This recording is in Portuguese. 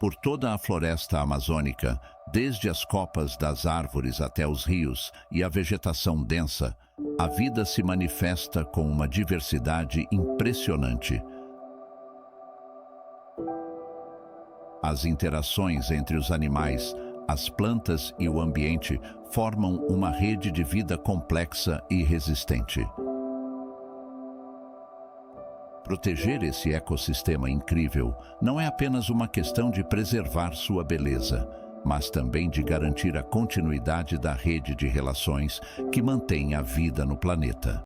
Por toda a floresta amazônica, desde as copas das árvores até os rios e a vegetação densa, a vida se manifesta com uma diversidade impressionante. As interações entre os animais, as plantas e o ambiente formam uma rede de vida complexa e resistente. Proteger esse ecossistema incrível não é apenas uma questão de preservar sua beleza, mas também de garantir a continuidade da rede de relações que mantém a vida no planeta.